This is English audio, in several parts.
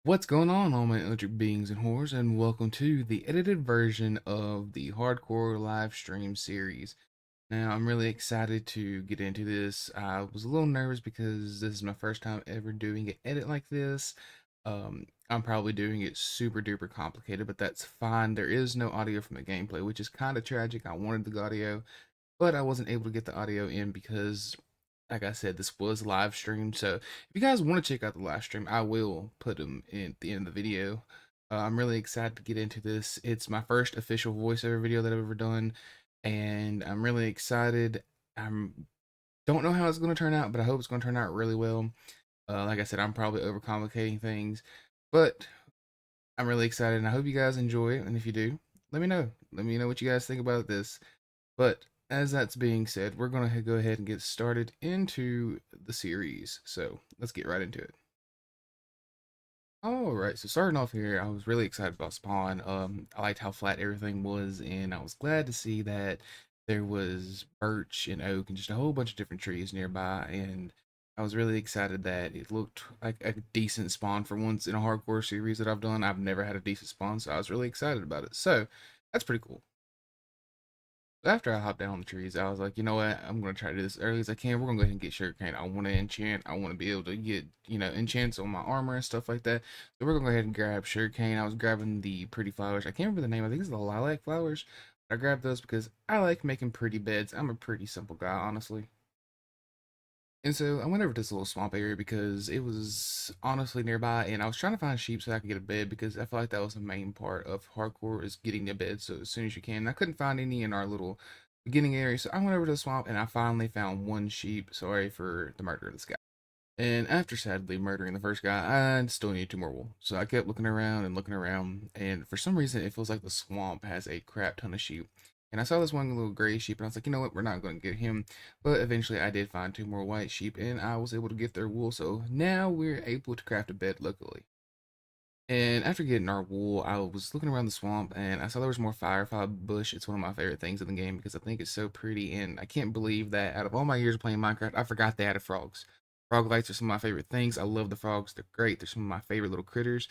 What's going on, all my electric beings and whores, and welcome to the edited version of the Hardcore live stream series. Now, I'm really excited to get into this. I was a little nervous because this is my first time ever doing an edit like this. I'm probably doing it super duper complicated, but that's fine. There is no audio from the gameplay, which is kind of tragic. I wanted the audio, but I wasn't able to get the audio in because, like I said, this was live streamed. So if you guys want to check out the live stream, I will put them in at the end of the video. I'm really excited to get into this. It's my first official voiceover video that I've ever done, and I'm really excited. I'm don't know how it's going to turn out, but I hope it's going to turn out really well. Like I said, I'm probably overcomplicating things, but I'm really excited, and I hope you guys enjoy it. And if you do, let me know. Let me know what you guys think about this. But as that's being said, we're going to go ahead and get started into the series. So let's get right into it. All right, so starting off here, I was really excited about Spawn. I liked how flat everything was, and I was glad to see that there was birch and oak and just a whole bunch of different trees nearby. And I was really excited that it looked like a decent spawn for once in a hardcore series that I've done. I've never had a decent spawn, so I was really excited about it. So that's pretty cool. After I hopped down on the trees, I was like, you know what? I'm gonna try to do this as early as I can. We're gonna go ahead and get sugarcane. I want to enchant. I want to be able to get, enchants on my armor and stuff like that. So we're gonna go ahead and grab sugarcane. I was grabbing the pretty flowers. I can't remember the name. I think it's the lilac flowers. I grabbed those because I like making pretty beds. I'm a pretty simple guy, honestly. And so I went over to this little swamp area because it was honestly nearby, and I was trying to find sheep so I could get a bed because I feel like that was the main part of hardcore is getting a bed so as soon as you can. And I couldn't find any in our little beginning area, so I went over to the swamp and I finally found one sheep. Sorry for the murder of this guy. And after sadly murdering the first guy, I still need two more wool. So I kept looking around, and for some reason it feels like the swamp has a crap ton of sheep. And I saw this one little gray sheep, and I was like, you know what, we're not going to get him. But eventually I did find two more white sheep, and I was able to get their wool. So now we're able to craft a bed luckily. And after getting our wool, I was looking around the swamp and I saw there was more firefly bush. It's one of my favorite things in the game because I think it's so pretty. And I can't believe that out of all my years of playing Minecraft, I forgot they added frogs. Frog lights are some of my favorite things. I love the frogs. They're great. They're some of my favorite little critters.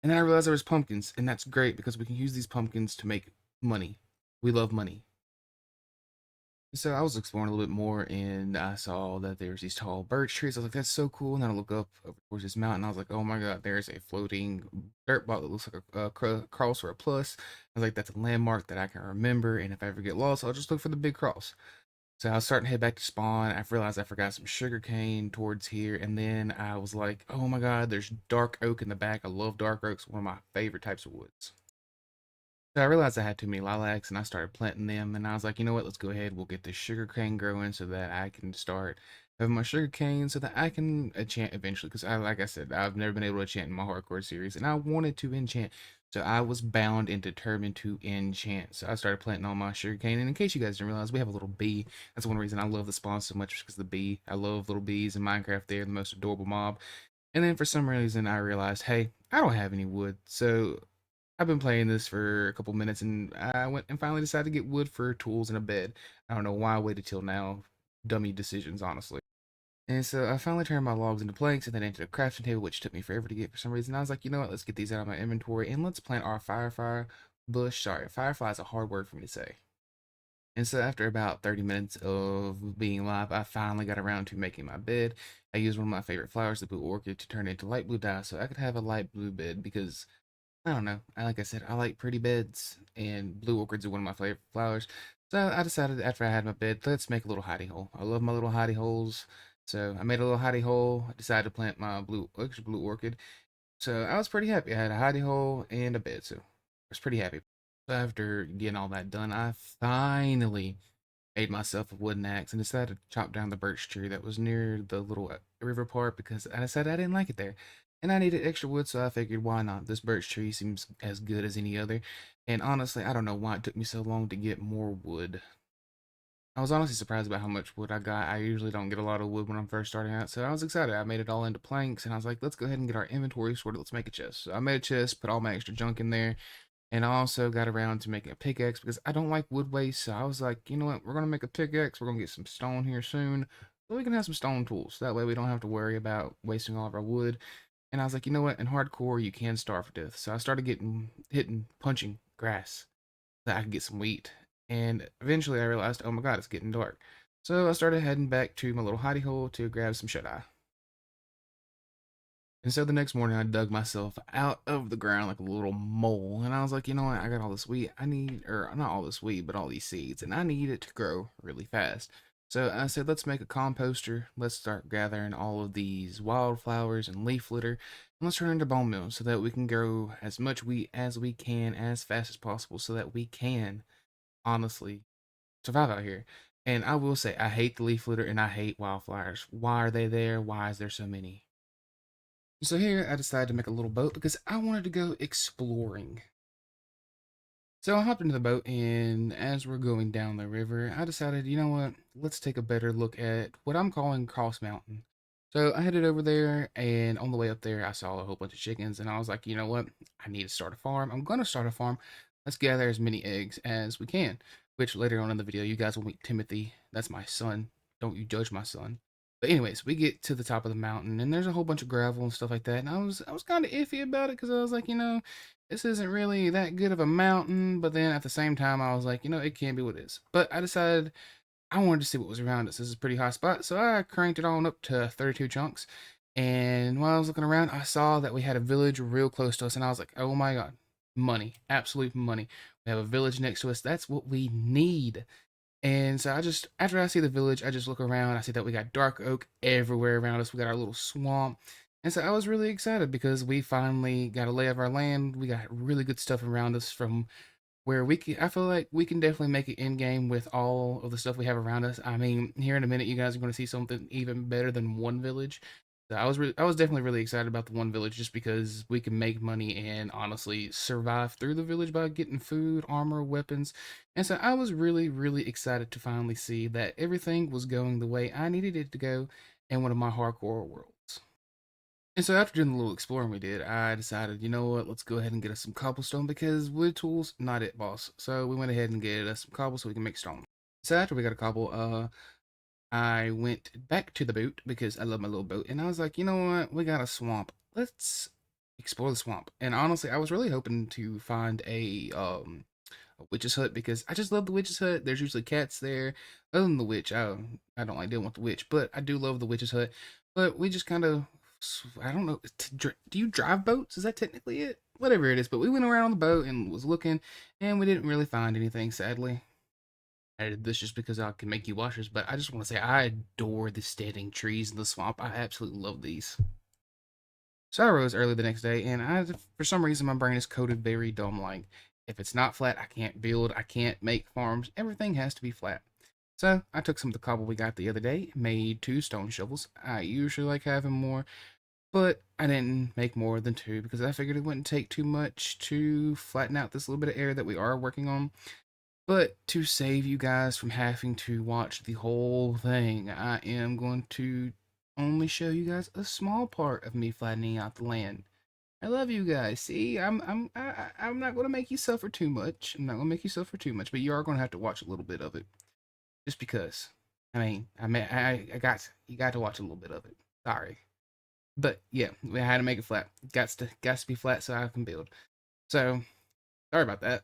And then I realized there was pumpkins, and that's great because we can use these pumpkins to make money. We love money. So I was exploring a little bit more, and I saw that there's these tall birch trees. I was like, "That's so cool!" And then I look up over towards this mountain. I was like, "Oh my God, there's a floating dirt ball that looks like a cross or a plus." I was like, "That's a landmark that I can remember, and if I ever get lost, I'll just look for the big cross." So I was starting to head back to spawn. I realized I forgot some sugar cane towards here, and then I was like, "Oh my God, there's dark oak in the back. I love dark oaks, one of my favorite types of woods." So I realized I had too many lilacs and I started planting them. And I was like, you know what? Let's go ahead. We'll get this sugar cane growing so that I can start having my sugar cane so that I can enchant eventually. Because like I said, I've never been able to enchant in my hardcore series and I wanted to enchant. So I was bound and determined to enchant. So I started planting all my sugar cane. And in case you guys didn't realize, we have a little bee. That's one reason I love the spawn so much because the bee. I love little bees in Minecraft. They're the most adorable mob. And then for some reason, I realized, hey, I don't have any wood. So I've been playing this for a couple minutes and I went and finally decided to get wood for tools and a bed. I don't know why I waited till now. Dummy decisions, honestly. And so I finally turned my logs into planks and then into a crafting table, which took me forever to get for some reason. I was like, you know what, let's get these out of my inventory and let's plant our firefly bush. Sorry, firefly is a hard word for me to say. And so after about 30 minutes of being live, I finally got around to making my bed. I used one of my favorite flowers, the blue orchid, to turn it into light blue dye so I could have a light blue bed because I don't know. Like I said, I like pretty beds, and blue orchids are one of my favorite flowers. So I decided after I had my bed, let's make a little hidey hole. I love my little hidey holes. So I made a little hidey hole. I decided to plant my blue orchid. So I was pretty happy. I had a hidey hole and a bed, so I was pretty happy. So after getting all that done, I finally made myself a wooden axe and decided to chop down the birch tree that was near the little river part because I decided I didn't like it there. And I needed extra wood, so I figured why not? This birch tree seems as good as any other. And honestly, I don't know why it took me so long to get more wood. I was honestly surprised about how much wood I got. I usually don't get a lot of wood when I'm first starting out, so I was excited. I made it all into planks, and I was like, let's go ahead and get our inventory sorted. Let's make a chest. So I made a chest, put all my extra junk in there, and I also got around to making a pickaxe because I don't like wood waste. So I was like, you know what? We're going to make a pickaxe. We're going to get some stone here soon. So we can have some stone tools. That way we don't have to worry about wasting all of our wood. And I was like, you know what? In hardcore, you can starve to death. So I started hitting, punching grass that I could get some wheat. And eventually I realized, oh my God, it's getting dark. So I started heading back to my little hidey hole to grab some shut eye. And so the next morning, I dug myself out of the ground like a little mole. And I was like, you know what? I got all this wheat. I need, or not all this wheat, but all these seeds. And I need it to grow really fast. So I said, let's make a composter. Let's start gathering all of these wildflowers and leaf litter. And let's turn it into bone meal so that we can grow as much wheat as we can as fast as possible so that we can honestly survive out here. And I will say, I hate the leaf litter and I hate wildflowers. Why are they there? Why is there so many? So here I decided to make a little boat because I wanted to go exploring. So I hopped into the boat, and as we're going down the river, I decided, you know what, let's take a better look at what I'm calling Cross Mountain. So I headed over there, and on the way up there, I saw a whole bunch of chickens, and I was like, you know what, I need to start a farm. I'm going to start a farm. Let's gather as many eggs as we can, which later on in the video, you guys will meet Timothy. That's my son. Don't you judge my son. But anyways, we get to the top of the mountain, and there's a whole bunch of gravel and stuff like that, and I was kind of iffy about it because I was like, you know, this isn't really that good of a mountain, but then at the same time, I was like, you know, it can be what it is. But I decided I wanted to see what was around us. This is a pretty high spot, so I cranked it on up to 32 chunks. And while I was looking around, I saw that we had a village real close to us, and I was like, oh my God, money, absolute money. We have a village next to us. That's what we need. And so I just, after I see the village, I just look around. I see that we got dark oak everywhere around us. We got our little swamp. And so I was really excited because we finally got a lay of our land. We got really good stuff around us from where we can, I feel like we can definitely make it in game with all of the stuff we have around us. I mean, here in a minute, you guys are going to see something even better than one village. So I was definitely really excited about the one village just because we can make money and honestly survive through the village by getting food, armor, weapons. And so I was really, really excited to finally see that everything was going the way I needed it to go in one of my hardcore worlds. And so after doing the little exploring we did, I decided, you know what, let's go ahead and get us some cobblestone because wood tools, not it, boss. So we went ahead and get us some cobble so we can make stone. So after we got a cobble, I went back to the boat because I love my little boat, and I was like, you know what, we got a swamp. Let's explore the swamp. And honestly, I was really hoping to find a witch's hut because I just love the witch's hut. There's usually cats there. Other than the witch, I don't like dealing with the witch, but I do love the witch's hut. But we just kind of, I don't know. Do you drive boats? Is that technically it? Whatever it is. But we went around on the boat and was looking, and we didn't really find anything, sadly. I did this just because I can make you watch this, but I just want to say I adore the standing trees in the swamp. I absolutely love these. So I rose early the next day, and for some reason, my brain is coded very dumb. Like, if it's not flat, I can't build, I can't make farms. Everything has to be flat. So I took some of the cobble we got the other day, made 2 stone shovels. I usually like having more, but I didn't make more than 2 because I figured it wouldn't take too much to flatten out this little bit of area that we are working on. But to save you guys from having to watch the whole thing, I am going to only show you guys a small part of me flattening out the land. I love you guys. See, I'm not going to make you suffer too much. I'm not going to make you suffer too much, but you are going to have to watch a little bit of it, just because. I got you got to watch a little bit of it. Sorry, but yeah, we had to make it flat. Got to be flat so I can build. So sorry about that.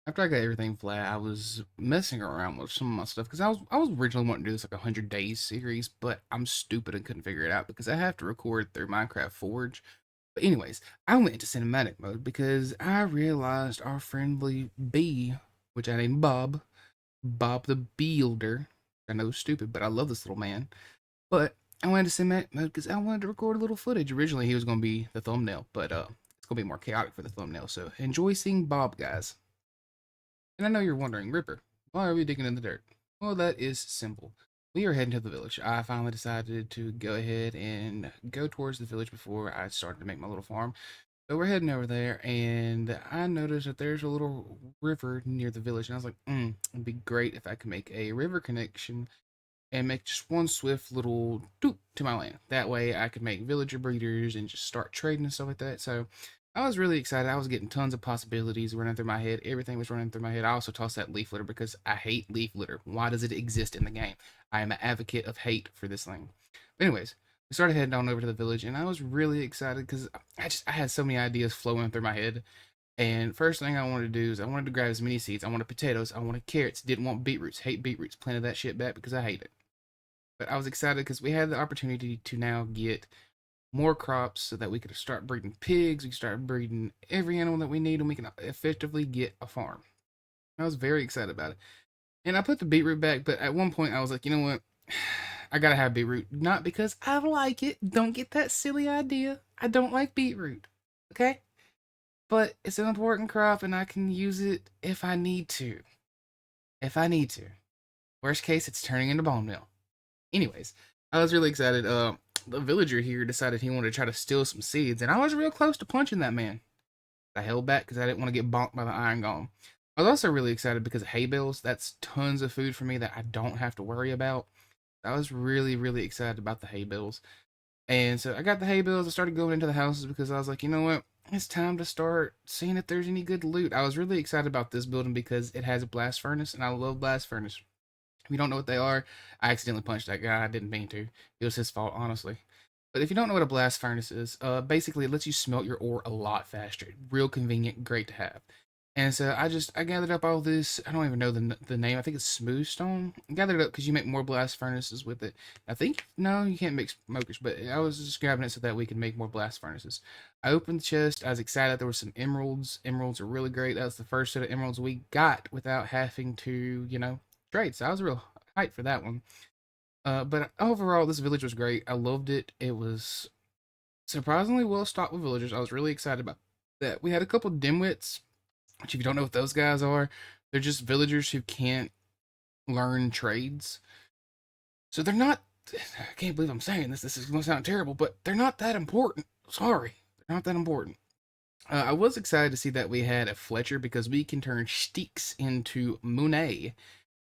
After I got everything flat, I was messing around with some of my stuff because I was originally wanting to do this like 100 days series, but I'm stupid and couldn't figure it out because I have to record through Minecraft Forge. But anyways, I went into cinematic mode because I realized our friendly bee, which I named Bob the Builder. I know it's stupid, but I love this little man. But I went into cinematic mode because I wanted to record a little footage. Originally, he was going to be the thumbnail, but it's going to be more chaotic for the thumbnail. So enjoy seeing Bob, guys. And I know you're wondering, Ripper, why are we digging in the dirt? Well, that is simple. We are heading to the village. I finally decided to go ahead and go towards the village before I started to make my little farm. So we're heading over there, and I noticed that there's a little river near the village, and I was like, it'd be great if I could make a river connection and make just one swift little doop to my land. That way I could make villager breeders and just start trading and stuff like that. So I was really excited. I was getting tons of possibilities running through my head. Everything was running through my head. I also tossed that leaf litter because I hate leaf litter. Why does it exist in the game? I am an advocate of hate for this thing. But anyways, We started heading on over to the village, and I was really excited because I had so many ideas flowing through my head. And first thing I wanted to do is I wanted to grab as many seeds. I wanted potatoes. I wanted carrots. Didn't want beetroots. Hate beetroots. Planted that shit back because I hate it. But I was excited because we had the opportunity to now get more crops so that we could start breeding pigs. We could start breeding every animal that we need, and we can effectively get a farm. I was very excited about it. And I put the beetroot back, but at one point I was like, you know what? I gotta have beetroot. Not because I like it. Don't get that silly idea. I don't like beetroot. Okay? But it's an important crop and I can use it if I need to. If I need to. Worst case, it's turning into bone meal. Anyways, I was really excited. The villager here decided he wanted to try to steal some seeds, and I was real close to punching that man. I held back because I didn't want to get bonked by the iron golem. I was also really excited because of hay bales. That's tons of food for me that I don't have to worry about. I was really, really excited about the hay bales. And so I got the hay bales. I started going into the houses because I was like, you know what? It's time to start seeing if there's any good loot. I was really excited about this building because it has a blast furnace, and I love blast furnace. If you don't know what they are, I accidentally punched that guy. I didn't mean to. It was his fault, honestly. But if you don't know what a blast furnace is, basically it lets you smelt your ore a lot faster. Real convenient, great to have. And so I gathered up all this. I don't even know the name. I think it's smooth stone. I gathered it up because you make more blast furnaces with it. I think no, you can't make smokers, but I was just grabbing it so that we could make more blast furnaces. I opened the chest. I was excited. There were some emeralds. Emeralds are really great. That was the first set of emeralds we got without having to, trade. So I was real hyped for that one. But overall, this village was great. I loved it. It was surprisingly well stocked with villagers. I was really excited about that. We had a couple dimwits, which if you don't know what those guys are, they're just villagers who can't learn trades. So they're not. I can't believe I'm saying this. This is going to sound terrible, but they're not that important. Sorry, they're not that important. I was excited to see that we had a Fletcher because we can turn Steaks into Monet.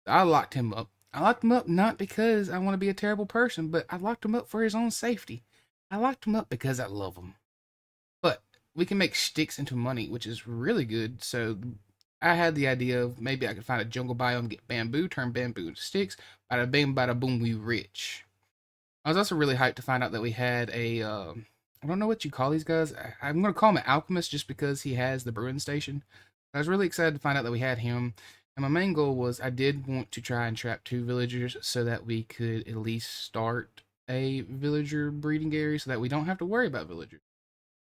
I locked him up. I locked him up not because I want to be a terrible person, but I locked him up for his own safety. I locked him up because I love him. But we can make sticks into money, which is really good. So I had the idea of maybe I could find a jungle biome, get bamboo, turn bamboo into sticks. Bada bing, bada boom, we rich. I was also really hyped to find out that we had a. I don't know what you call these guys. I'm going to call him an alchemist just because he has the brewing station. I was really excited to find out that we had him. And my main goal was I did want to try and trap 2 villagers so that we could at least start a villager breeding area so that we don't have to worry about villagers.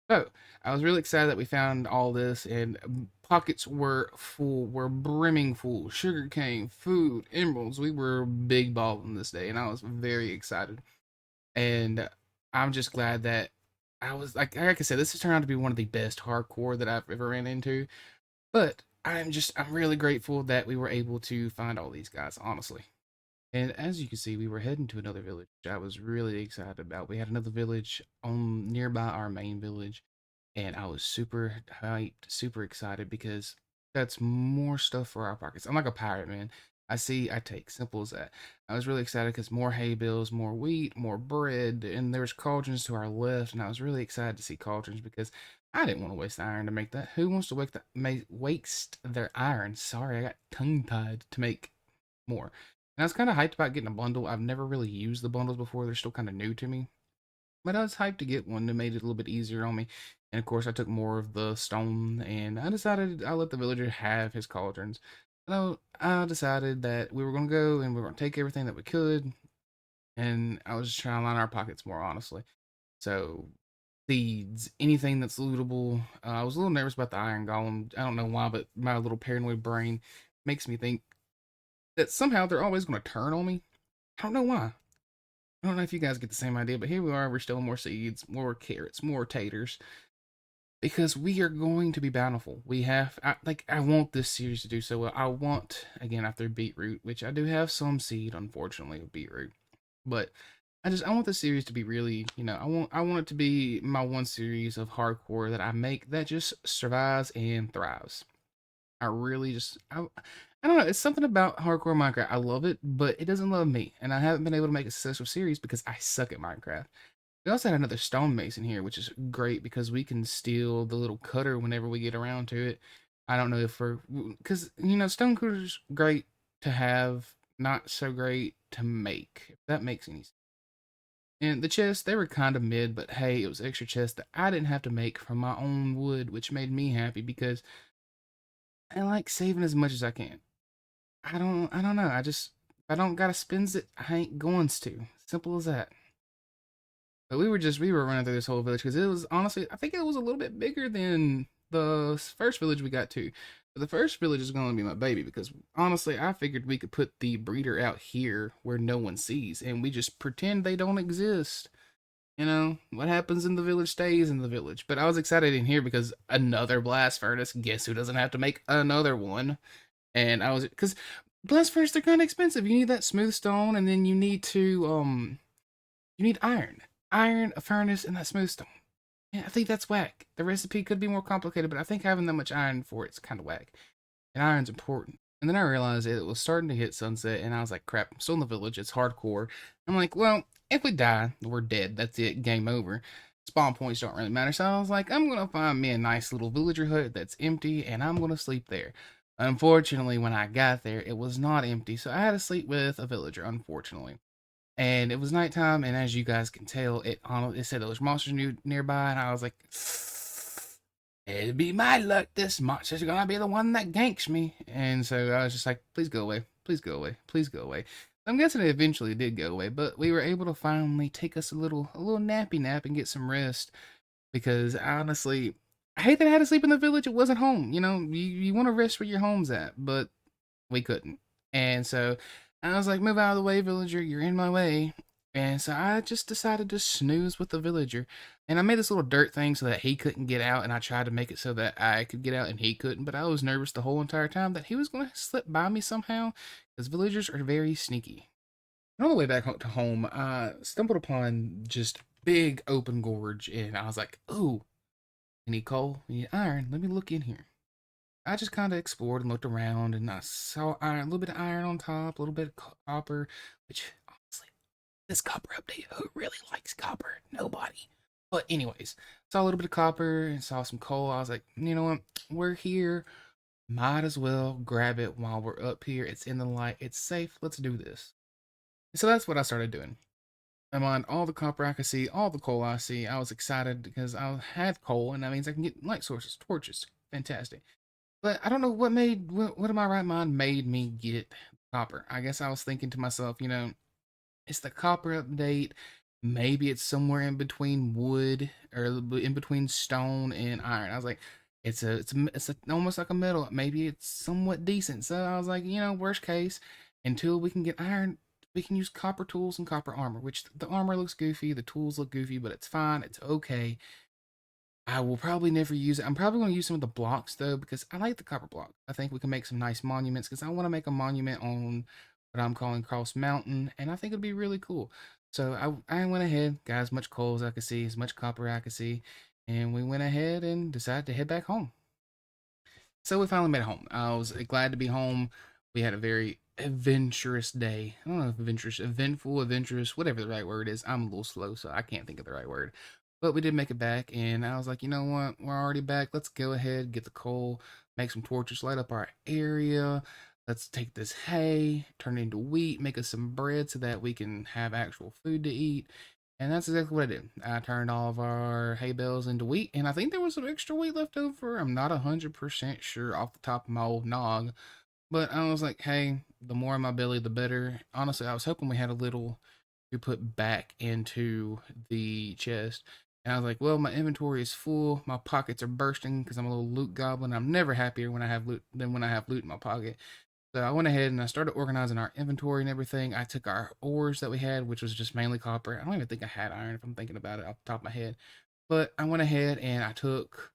So I was really excited that we found all this, and pockets were full, were brimming full. Sugarcane, food, emeralds. We were big balling this day, and I was very excited. And I'm just glad that I was like I said, this has turned out to be one of the best hardcore that I've ever ran into. But I'm really grateful that we were able to find all these guys, honestly. And as you can see, we were heading to another village, which I was really excited about. We had another village on nearby our main village, and I was super hyped, super excited because that's more stuff for our pockets. I'm like a pirate, man. I take. Simple as that. I was really excited because more hay bales, more wheat, more bread, and there's cauldrons to our left, and I was really excited to see cauldrons because I didn't want to waste the iron to make that. Who wants to waste their iron? Sorry, I got tongue tied to make more. And I was kind of hyped about getting a bundle. I've never really used the bundles before. They're still kind of new to me. But I was hyped to get one that made it a little bit easier on me. And of course, I took more of the stone, and I decided I'll let the villager have his cauldrons. So I decided that we were going to go and we were going to take everything that we could. And I was just trying to line our pockets more honestly. So seeds, anything that's lootable. I was a little nervous about the iron golem. I don't know why, but my little paranoid brain makes me think that somehow they're always going to turn on me. I don't know why. I don't know if you guys get the same idea, but here we are. We're stealing more seeds, more carrots, more taters, because we are going to be bountiful. I want this series to do so well. I want, again, after beetroot, which I do have some seed, unfortunately, of beetroot, but I want the series to be really, I want it to be my one series of hardcore that I make that just survives and thrives. I really I don't know. It's something about hardcore Minecraft. I love it, but it doesn't love me, and I haven't been able to make a successful series because I suck at Minecraft. We also had another stonemason here, which is great because we can steal the little cutter whenever we get around to it. I don't know if we're because stone cutter's great to have, not so great to make. If that makes any sense. And the chests, they were kind of mid, but hey, it was extra chests that I didn't have to make from my own wood, which made me happy because I like saving as much as I can. I don't know. If I don't gotta spend it, I ain't going to. Simple as that. But we were running through this whole village because it was honestly, I think it was a little bit bigger than the first village we got to. But the first village is going to be my baby because honestly, I figured we could put the breeder out here where no one sees and we just pretend they don't exist. You know, what happens in the village stays in the village. But I was excited in here because another blast furnace. Guess who doesn't have to make another one? And I was, because blast furnace, they're kind of expensive. You need that smooth stone, and then you need iron, a furnace, and that smooth stone. Yeah, I think that's whack. The recipe could be more complicated, but I think having that much iron for it's kind of whack. And iron's important. And then I realized it was starting to hit sunset, and I was like, crap, I'm still in the village. It's hardcore. I'm like, well, if we die, we're dead. That's it. Game over. Spawn points don't really matter. So I was like, I'm going to find me a nice little villager hut that's empty, and I'm going to sleep there. Unfortunately, when I got there, it was not empty. So I had to sleep with a villager, unfortunately. And it was nighttime, and as you guys can tell, it said there was monsters nearby, and I was like, it'd be my luck. This monster's gonna be the one that ganks me. And so I was just like, please go away, please go away, please go away. I'm guessing it eventually did go away, but we were able to finally take us a little nappy nap and get some rest because honestly, I hate that I had to sleep in the village. It wasn't home. You know, you want to rest where your home's at, but we couldn't. And so I was like, move out of the way, villager. You're in my way. And so I just decided to snooze with the villager. And I made this little dirt thing so that he couldn't get out. And I tried to make it so that I could get out and he couldn't. But I was nervous the whole entire time that he was going to slip by me somehow. Because villagers are very sneaky. And on the way back to home, I stumbled upon just big open gorge. And I was like, ooh, I need coal, I need iron. Let me look in here. I just kind of explored and looked around, and I saw iron, a little bit of iron on top, a little bit of copper. Which honestly, this copper update, who really likes copper? Nobody. But anyways, saw a little bit of copper and saw some coal. I was like, you know what? We're here. Might as well grab it while we're up here. It's in the light. It's safe. Let's do this. So that's what I started doing. I'm on all the copper I could see, all the coal I see. I was excited because I had coal, and that means I can get light sources, torches. Fantastic. But I don't know what in my right mind made me get copper. I guess I was thinking to myself, it's the copper update. Maybe it's somewhere in between wood or in between stone and iron. I was like, it's almost like a metal. Maybe it's somewhat decent. So I was like, worst case, until we can get iron, we can use copper tools and copper armor. Which the armor looks goofy, the tools look goofy, but it's fine. It's okay. I will probably never use it. I'm probably going to use some of the blocks though because I like the copper block. I think we can make some nice monuments because I want to make a monument on what I'm calling Cross Mountain, and I think it'd be really cool. So I went ahead, got as much coal as I could see, as much copper I could see, and we went ahead and decided to head back home. So we finally made it home. I was glad to be home. We had a very adventurous day. I don't know if adventurous, eventful, adventurous, whatever the right word is. I'm a little slow, so I can't think of the right word. But we did make it back, and I was like, you know what? We're already back. Let's go ahead, get the coal, make some torches, light up our area. Let's take this hay, turn it into wheat, make us some bread so that we can have actual food to eat. And that's exactly what I did. I turned all of our hay bales into wheat, and I think there was some extra wheat left over. I'm not 100% sure off the top of my old nog, but I was like, hey, the more in my belly, the better. Honestly, I was hoping we had a little to put back into the chest. And I was like, well, my inventory is full. My pockets are bursting because I'm a little loot goblin. I'm never happier when I have loot than when I have loot in my pocket. So I went ahead and I started organizing our inventory and everything. I took our ores that we had, which was just mainly copper. I don't even think I had iron if I'm thinking about it off the top of my head. But I went ahead and I took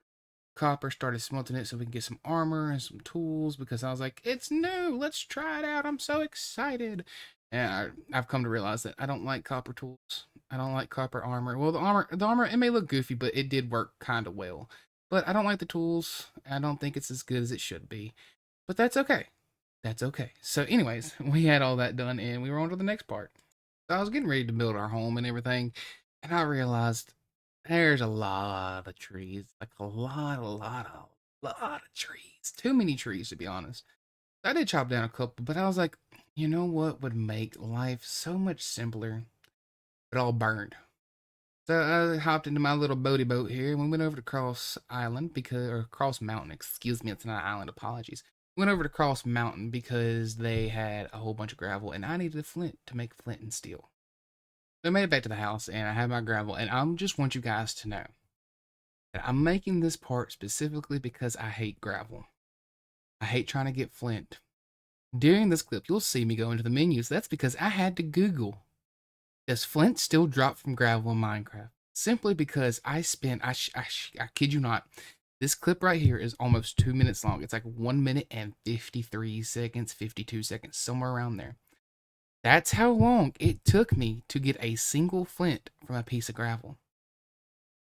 copper, started smelting it so we can get some armor and some tools because I was like, it's new. Let's try it out. I'm so excited. And I've come to realize that I don't like copper tools. I don't like copper armor. Well, the armor, it may look goofy, but it did work kind of well. But I don't like the tools. I don't think it's as good as it should be. But that's okay. That's okay. So, anyways, we had all that done and we were on to the next part. So I was getting ready to build our home and everything, and I realized there's a lot of trees. Like a lot of trees. Too many trees, to be honest. I did chop down a couple, but I was like, you know what would make life so much simpler? but all burned. So I hopped into my little boaty boat here and we went over to Cross Island because, or Cross Mountain, excuse me, it's not an island, apologies. We went over to Cross Mountain because they had a whole bunch of gravel and I needed a flint to make flint and steel. So I made it back to the house and I had my gravel and I just want you guys to know that I'm making this part specifically because I hate gravel. I hate trying to get flint. During this clip, you'll see me go into the menus. That's because I had to Google, does flint still drop from gravel in Minecraft? Simply because I spent, I kid you not, this clip right here is almost 2 minutes long. It's like 1 minute and 53 seconds, 52 seconds, somewhere around there. That's how long it took me to get a single flint from a piece of gravel.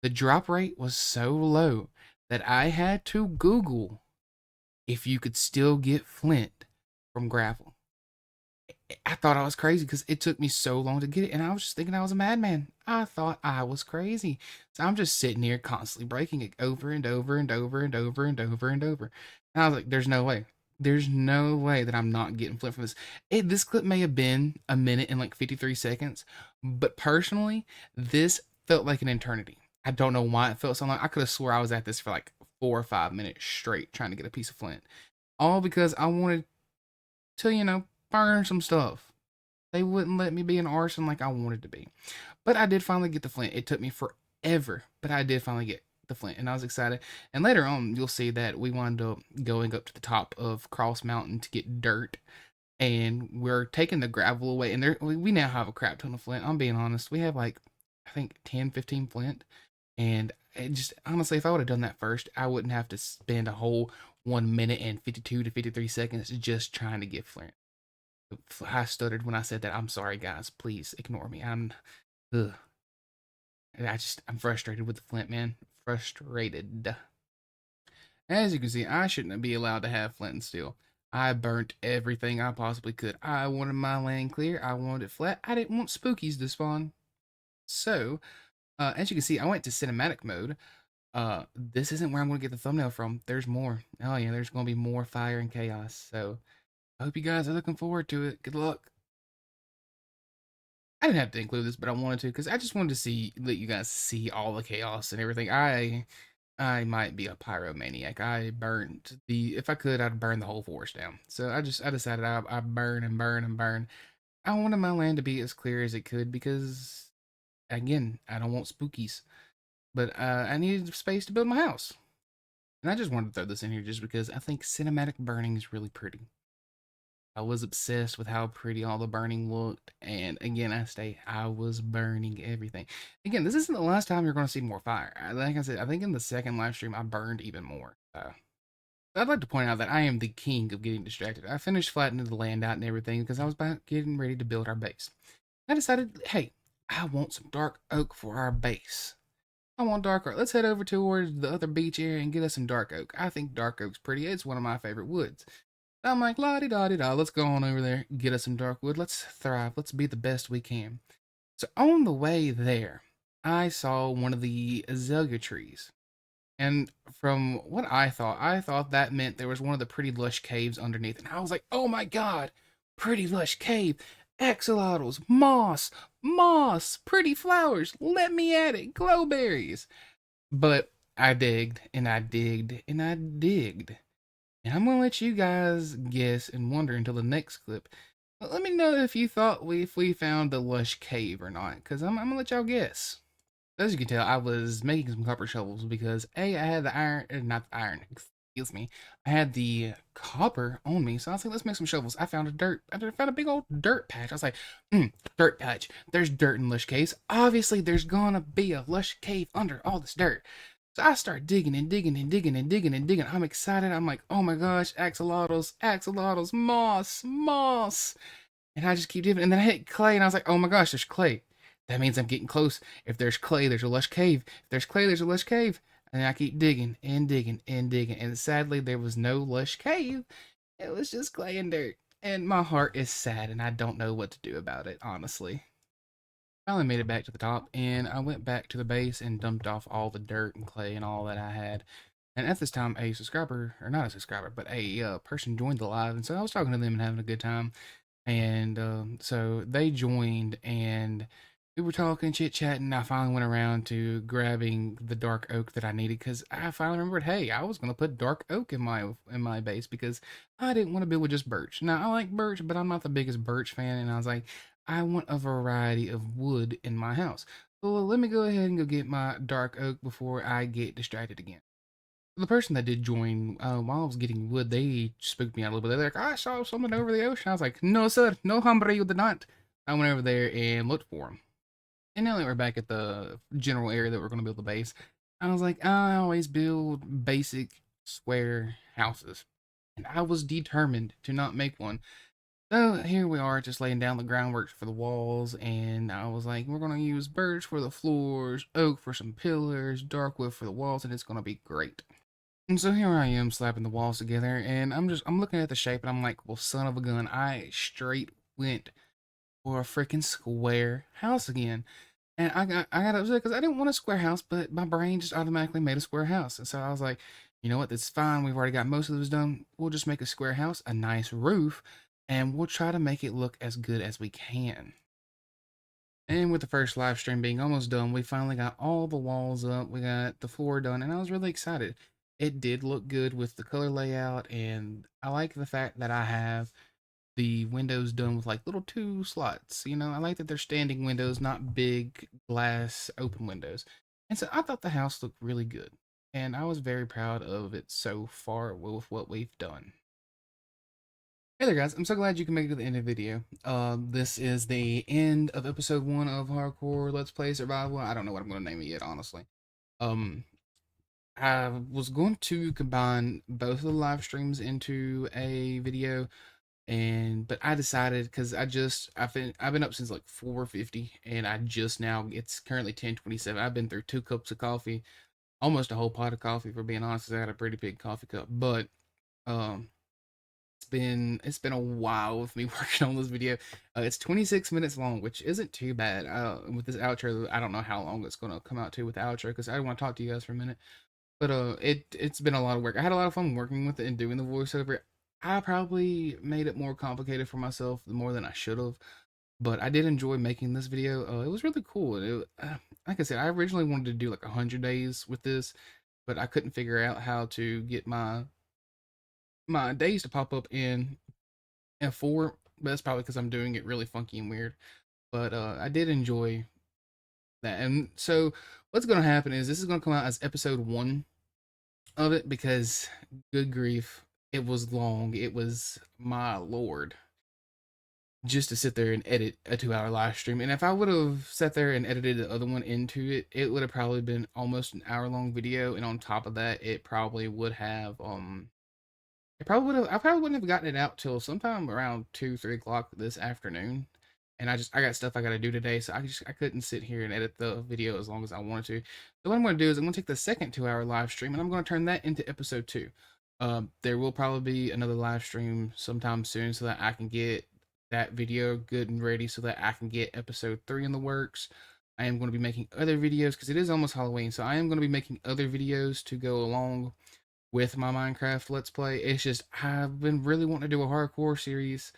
The drop rate was so low that I had to Google if you could still get flint from gravel. I thought I was crazy because it took me so long to get it, and I was just thinking I was a madman. I thought I was crazy. So I'm just sitting here constantly breaking it over and over and over and over and over and over. And I was like, there's no way. There's no way that I'm not getting flipped from this. This clip may have been 1 minute and like 53 seconds, but personally, this felt like an eternity. I don't know why it felt so long. I could have swore I was at this for like 4 or 5 minutes straight trying to get a piece of flint. All because I wanted to, burn some stuff. They wouldn't let me be an arson like I wanted to be. But I did finally get the flint. It took me forever, but I did finally get the flint and I was excited. And later on, you'll see that we wound up going up to the top of Cross Mountain to get dirt. And we're taking the gravel away. And we now have a crap ton of flint. I'm being honest. We have like, I think 10, 15 flint. And it just, honestly, if I would have done that first, I wouldn't have to spend a whole 1 minute and 52 to 53 seconds just trying to get flint. I stuttered when I said that. I'm sorry, guys. Please ignore me. Ugh. I'm frustrated with the flint, man. Frustrated. As you can see, I shouldn't be allowed to have flint and steel. I burnt everything I possibly could. I wanted my land clear. I wanted it flat. I didn't want spookies to spawn. So, as you can see, I went to cinematic mode. This isn't where I'm going to get the thumbnail from. There's more. Oh yeah, there's going to be more fire and chaos. So, I hope you guys are looking forward to it. Good luck. I didn't have to include this, but I wanted to because I just wanted to let you guys see all the chaos and everything. I might be a pyromaniac. If I could, I'd burn the whole forest down. So I decided I burn and burn and burn. I wanted my land to be as clear as it could because, again, I don't want spookies. But I needed space to build my house. And I just wanted to throw this in here just because I think cinematic burning is really pretty. I was obsessed with how pretty all the burning looked. And again, I was burning everything. Again, this isn't the last time you're going to see more fire. Like I said, I think in the second live stream, I burned even more. I'd like to point out that I am the king of getting distracted. I finished flattening the land out and everything because I was about getting ready to build our base. I decided, hey, I want some dark oak for our base. I want dark oak. Let's head over towards the other beach area and get us some dark oak. I think dark oak's pretty. It's one of my favorite woods. I'm like, la di da di da. Let's go on over there, get us some dark wood. Let's thrive. Let's be the best we can. So on the way there, I saw one of the azalea trees. And from what I thought that meant there was one of the pretty lush caves underneath. And I was like, oh my god, pretty lush cave. Axolotls, moss, pretty flowers. Let me at it. Glowberries. But I digged and I digged and I digged. And I'm gonna let you guys guess and wonder until the next clip. But let me know if you thought if we found the lush cave or not, because I'm gonna let y'all guess. As you can tell, I was making some copper shovels because I had the iron, not the iron, excuse me. I had the copper on me, so I was like, let's make some shovels. I found I found a big old dirt patch. I was like, dirt patch. There's dirt in lush caves. Obviously, there's gonna be a lush cave under all this dirt. So I start digging and digging and digging and digging and digging. I'm excited. I'm like, oh my gosh, axolotls, moss. And I just keep digging. And then I hit clay and I was like, oh my gosh, there's clay. That means I'm getting close. If there's clay, there's a lush cave. If there's clay, there's a lush cave. And I keep digging and digging and digging. And sadly, there was no lush cave. It was just clay and dirt. And my heart is sad and I don't know what to do about it, honestly. Finally made it back to the top and I went back to the base and dumped off all the dirt and clay and all that I had. And at this time, a subscriber, or not a subscriber, but a person joined the live. And so I was talking to them and having a good time. And so they joined and we were talking, chit chatting. I finally went around to grabbing the dark oak that I needed because I finally remembered, hey, I was gonna put dark oak in my base because I didn't want to build with just birch. Now I like birch, but I'm not the biggest birch fan, and I was like, I want a variety of wood in my house. So let me go ahead and go get my dark oak before I get distracted again. The person that did join, while I was getting wood, they spooked me out a little bit. They're like, I saw someone over the ocean. I was like, no, sir, no, hombre, you did not. I went over there and looked for him. And now that we're back at the general area that we're going to build the base, I was like, I always build basic square houses. And I was determined to not make one. So here we are, just laying down the groundwork for the walls. And I was like, we're going to use birch for the floors, oak for some pillars, dark wood for the walls, and it's going to be great. And so here I am slapping the walls together, and I'm looking at the shape, and I'm like, well, son of a gun, I straight went for a freaking square house again. And I got upset because I didn't want a square house, but my brain just automatically made a square house. And so I was like, you know what, that's fine. We've already got most of this done. We'll just make a square house, a nice roof, and we'll try to make it look as good as we can. And with the first live stream being almost done, we finally got all the walls up. We got the floor done, and I was really excited. It did look good with the color layout, and I like the fact that I have the windows done with like little two slots. You know, I like that they're standing windows, not big glass open windows. And so I thought the house looked really good. And I was very proud of it so far with what we've done. Hey there, guys. I'm so glad you can make it to the end of the video. This is the end of episode 1 of Hardcore Let's Play Survival. I don't know what I'm going to name it yet, honestly. Um, I was going to combine both of the live streams into a video, but I decided because I've been up since like 4:50, and I just now, it's currently 10:27. I've been through 2 cups of coffee, almost a whole pot of coffee, for being honest. I had a pretty big coffee cup, but um it's been a while with me working on this video. It's 26 minutes long, which isn't too bad. With this outro, I don't know how long it's gonna come out to with the outro because I want to talk to you guys for a minute. But it's been a lot of work. I had a lot of fun working with it and doing the voiceover. I probably made it more complicated for myself more than I should have, but I did enjoy making this video. It was really cool. Like I said, I originally wanted to do like 100 days with this, but I couldn't figure out how to get my days to pop up in F4. But that's probably because I'm doing it really funky and weird. But I did enjoy that. And so what's going to happen is this is going to come out as episode 1 of it because, good grief, it was long. It was, my lord, just to sit there and edit a 2 hour live stream. And if I would have sat there and edited the other one into it, it would have probably been almost an hour long video. And on top of that, it probably would have I probably wouldn't have gotten it out till sometime around 2, 3 o'clock this afternoon. And I got stuff I gotta do today, so I couldn't sit here and edit the video as long as I wanted to. So what I'm gonna do is I'm gonna take the second 2 hour live stream and I'm gonna turn that into episode 2. There will probably be another live stream sometime soon so that I can get that video good and ready so that I can get episode 3 in the works. I am going to be making other videos because it is almost Halloween, so I am going to be making other videos to go along with my Minecraft Let's Play. It's just I've been really wanting to do a hardcore series,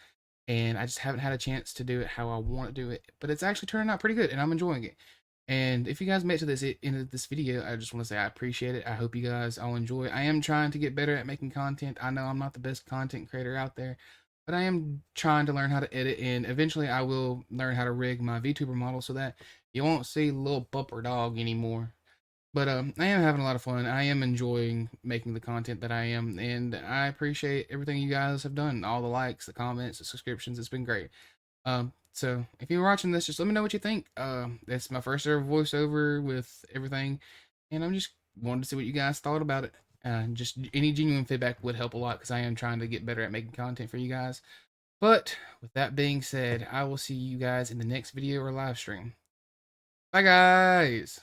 and I just haven't had a chance to do it how I want to do it. But it's actually turning out pretty good, and I'm enjoying it. And if you guys made it to this end of this video, I just want to say I appreciate it. I hope you guys all enjoy. I am trying to get better at making content. I know I'm not the best content creator out there, but I am trying to learn how to edit, and eventually I will learn how to rig my VTuber model so that you won't see little bumper dog anymore. But I am having a lot of fun. I am enjoying making the content that I am, and I appreciate everything you guys have done. All the likes, the comments, the subscriptions. It's been great. So if you're watching this, just let me know what you think. It's my first ever voiceover with everything, and I'm just wanted to see what you guys thought about it. Just any genuine feedback would help a lot because I am trying to get better at making content for you guys. But with that being said, I will see you guys in the next video or live stream. Bye, guys.